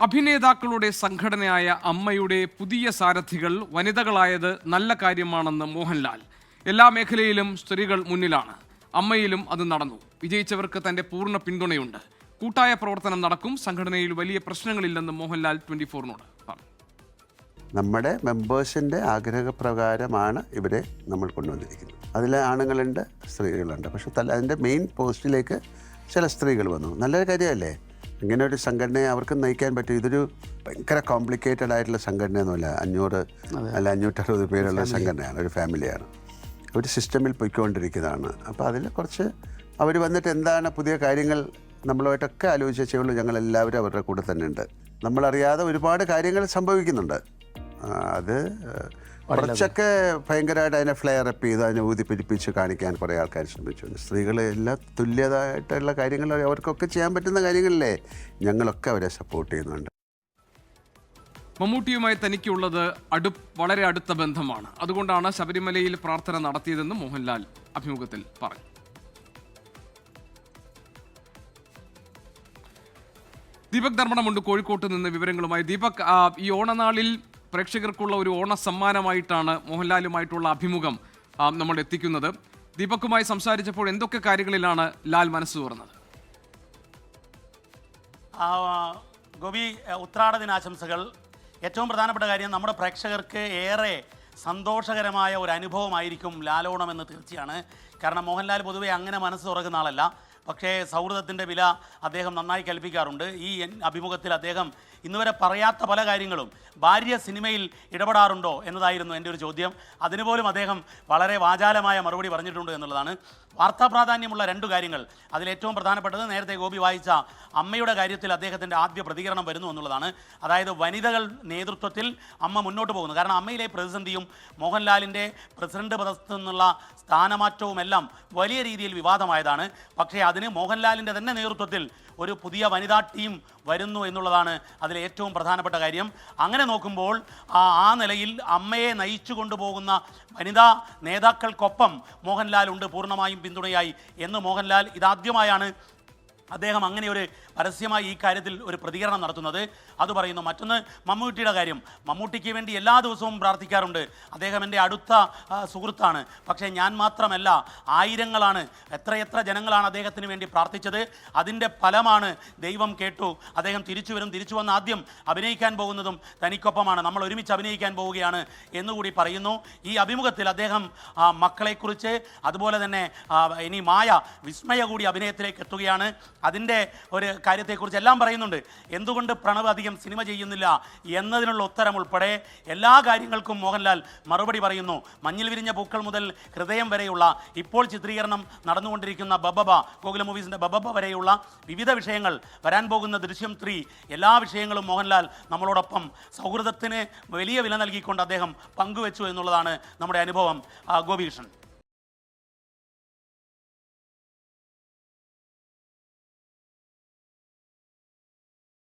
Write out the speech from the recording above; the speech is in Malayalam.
അഭിനേതാക്കളുടെ സംഘടനയായ അമ്മയുടെ പുതിയ സാരഥികൾ വനിതകളായത് നല്ല കാര്യമാണെന്ന് മോഹൻലാൽ. എല്ലാ മേഖലയിലും സ്ത്രീകൾ മുന്നിലാണ്. അമ്മയിലും അത് നടന്നു. വിജയിച്ചവർക്ക് തന്റെ പൂർണ്ണ പിന്തുണയുണ്ട്. കൂട്ടായ പ്രവർത്തനം നടക്കും. സംഘടനയിൽ വലിയ പ്രശ്നങ്ങളില്ലെന്ന് മോഹൻലാൽ 24നോട് പറഞ്ഞു. നമ്മുടെ മെമ്പേഴ്സിൻ്റെ ആഗ്രഹപ്രകാരമാണ് ഇവരെ നമ്മൾ കൊണ്ടുവന്നിരിക്കുന്നത്. അതിൽ ആണുങ്ങളുണ്ട്, സ്ത്രീകളുണ്ട്. പക്ഷെ അതിൻ്റെ മെയിൻ പോസ്റ്റിലേക്ക് ചില സ്ത്രീകൾ വന്നു. നല്ലൊരു കാര്യമല്ലേ? ഇങ്ങനെ ഒരു സംഘടനയെ അവർക്ക് നയിക്കാൻ പറ്റും. ഇതൊരു ഭയങ്കര കോംപ്ലിക്കേറ്റഡ് ആയിട്ടുള്ള സംഘടനയൊന്നുമല്ല. 500 അല്ല 560 പേരുള്ള സംഘടനയാണ്, ഒരു ഫാമിലിയാണ്, ഒരു സിസ്റ്റമിൽ പൊയ്ക്കൊണ്ടിരിക്കുന്നതാണ്. അപ്പോൾ അതിൽ കുറച്ച് അവർ വന്നിട്ട് എന്താണ് പുതിയ കാര്യങ്ങൾ നമ്മളുമായിട്ടൊക്കെ ആലോചിച്ചേ ഉള്ളൂ. ഞങ്ങളെല്ലാവരും അവരുടെ കൂടെ തന്നെ ഉണ്ട്. നമ്മളറിയാതെ ഒരുപാട് കാര്യങ്ങൾ സംഭവിക്കുന്നുണ്ട്. അത് കുറച്ചൊക്കെ ഭയങ്കരമായിട്ട് അതിനെ ഫ്ലെയർ അപ്പ് ചെയ്ത് അതിനെ ഊതിപ്പിടിപ്പിച്ച് കാണിക്കാൻ കുറേ ആൾക്കാർ ശ്രമിച്ചു. സ്ത്രീകൾ എല്ലാ തുല്യതായിട്ടുള്ള കാര്യങ്ങൾ അവർക്കൊക്കെ ചെയ്യാൻ പറ്റുന്ന കാര്യങ്ങളിലേ ഞങ്ങളൊക്കെ അവരെ സപ്പോർട്ട് ചെയ്യുന്നുണ്ട്. മമ്മൂട്ടിയുമായി തനിക്കുള്ളത് വളരെ അടുത്ത ബന്ധമാണ്. അതുകൊണ്ടാണ് ശബരിമലയിൽ പ്രാർത്ഥന നടത്തിയതെന്ന് മോഹൻലാൽ അഭിമുഖത്തിൽ പറഞ്ഞു. ദീപക് ധർമ്മടമുണ്ട് കോഴിക്കോട്ട് നിന്ന് വിവരങ്ങളുമായി. ദീപക്, ഈ ഓണനാളിൽ പ്രേക്ഷകർക്കുള്ള ഒരു ഓണ സമ്മാനമായിട്ടാണ് മോഹൻലാലുമായിട്ടുള്ള അഭിമുഖം നമ്മൾ എത്തിക്കുന്നത്. ദീപക്കുമായി സംസാരിച്ചപ്പോൾ എന്തൊക്കെ കാര്യങ്ങളിലാണ് ലാൽ മനസ്സ് തുറന്നത്? ഗോപി, ഉത്രാട ദിനാശംസകൾ. ഏറ്റവും പ്രധാനപ്പെട്ട കാര്യം, നമ്മുടെ പ്രേക്ഷകർക്ക് ഏറെ സന്തോഷകരമായ ഒരു അനുഭവമായിരിക്കും ലാലോണം എന്ന് തീർച്ചയാണ്. കാരണം മോഹൻലാൽ പൊതുവെ അങ്ങനെ മനസ്സ് തുറക്കുന്ന ആളല്ല. പക്ഷേ സൗഹൃദത്തിൻ്റെ വില അദ്ദേഹം നന്നായി കൽപ്പിക്കാറുണ്ട്. ഈ അഭിമുഖത്തിൽ അദ്ദേഹം ഇന്നുവരെ പറയാത്ത പല കാര്യങ്ങളും, ഭാര്യ സിനിമയിൽ ഇടപെടാറുണ്ടോ എന്നതായിരുന്നു എൻ്റെ ഒരു ചോദ്യം. അതിനുപോലും അദ്ദേഹം വളരെ വാചാലമായ മറുപടി പറഞ്ഞിട്ടുണ്ട് എന്നുള്ളതാണ്. വാർത്താ പ്രാധാന്യമുള്ള 2 കാര്യങ്ങൾ. അതിലേറ്റവും പ്രധാനപ്പെട്ടത് നേരത്തെ ഗോപി വായിച്ച അമ്മയുടെ കാര്യത്തിൽ അദ്ദേഹത്തിൻ്റെ ആദ്യ പ്രതികരണം വരുന്നു എന്നുള്ളതാണ്. അതായത് വനിതകൾ നേതൃത്വത്തിൽ അമ്മ മുന്നോട്ട് പോകുന്നു. കാരണം അമ്മയിലെ പ്രതിസന്ധിയും മോഹൻലാലിൻ്റെ പ്രസിഡന്റ് പദത്തു നിന്നുള്ള സ്ഥാനമാറ്റവുമെല്ലാം വലിയ രീതിയിൽ വിവാദമായതാണ്. പക്ഷേ അതിന് മോഹൻലാലിൻ്റെ തന്നെ നേതൃത്വത്തിൽ ഒരു പുതിയ വനിതാ ടീം വരുന്നു എന്നുള്ളതാണ് അതിലെ ഏറ്റവും പ്രധാനപ്പെട്ട കാര്യം. അങ്ങനെ നോക്കുമ്പോൾ ആ നിലയിൽ അമ്മയെ നയിച്ചു കൊണ്ടുപോകുന്ന വനിതാ നേതാക്കൾക്കൊപ്പം മോഹൻലാൽ ഉണ്ട്, പൂർണ്ണമായും പിന്തുണയായി എന്ന് മോഹൻലാൽ ഇതാദ്യമായാണ് അദ്ദേഹം അങ്ങനെ ഒരു പരസ്യമായി ഈ കാര്യത്തിൽ ഒരു പ്രതികരണം നടത്തുന്നത്. അത് പറയുന്നു. മറ്റൊന്ന് മമ്മൂട്ടിയുടെ കാര്യം. മമ്മൂട്ടിക്ക് വേണ്ടി എല്ലാ ദിവസവും പ്രാർത്ഥിക്കാറുണ്ട്. അദ്ദേഹം എൻ്റെ അടുത്ത സുഹൃത്താണ്. പക്ഷേ ഞാൻ മാത്രമല്ല, ആയിരങ്ങളാണ്, എത്രയെത്ര ജനങ്ങളാണ് അദ്ദേഹത്തിന് വേണ്ടി പ്രാർത്ഥിച്ചത്. അതിൻ്റെ ഫലമാണ്. ദൈവം കേട്ടു. അദ്ദേഹം തിരിച്ചു വരും. തിരിച്ചു വന്ന് ആദ്യം അഭിനയിക്കാൻ പോകുന്നതും തനിക്കൊപ്പമാണ്. നമ്മൾ ഒരുമിച്ച് അഭിനയിക്കാൻ പോവുകയാണ് എന്നുകൂടി പറയുന്നു. ഈ അഭിമുഖത്തിൽ അദ്ദേഹം മക്കളെക്കുറിച്ച്, അതുപോലെ തന്നെ ഇനി വിസ്മയ കൂടി അഭിനയത്തിലേക്ക് എത്തുകയാണ്. അതിൻ്റെ ഒരു കാര്യത്തെക്കുറിച്ച് എല്ലാം പറയുന്നുണ്ട്. എന്തുകൊണ്ട് പ്രണവ് അധികം സിനിമ ചെയ്യുന്നില്ല എന്നതിനുള്ള ഉത്തരം ഉൾപ്പെടെ എല്ലാ കാര്യങ്ങൾക്കും മോഹൻലാൽ മറുപടി പറയുന്നു. മഞ്ഞിൽ വിരിഞ്ഞ പൂക്കൾ മുതൽ ഹൃദയം വരെയുള്ള, ഇപ്പോൾ ചിത്രീകരണം നടന്നുകൊണ്ടിരിക്കുന്ന ബബബ, ഗോകുലം മൂവീസിൻ്റെ ബബബ വരെയുള്ള വിവിധ വിഷയങ്ങൾ, വരാൻ പോകുന്ന ദൃശ്യം 3, എല്ലാ വിഷയങ്ങളും മോഹൻലാൽ നമ്മളോടൊപ്പം സൗഹൃദത്തിന് വലിയ വില നൽകിക്കൊണ്ട് അദ്ദേഹം പങ്കുവെച്ചു എന്നുള്ളതാണ് നമ്മുടെ അനുഭവം. ഗോപികൃഷ്ണൻ.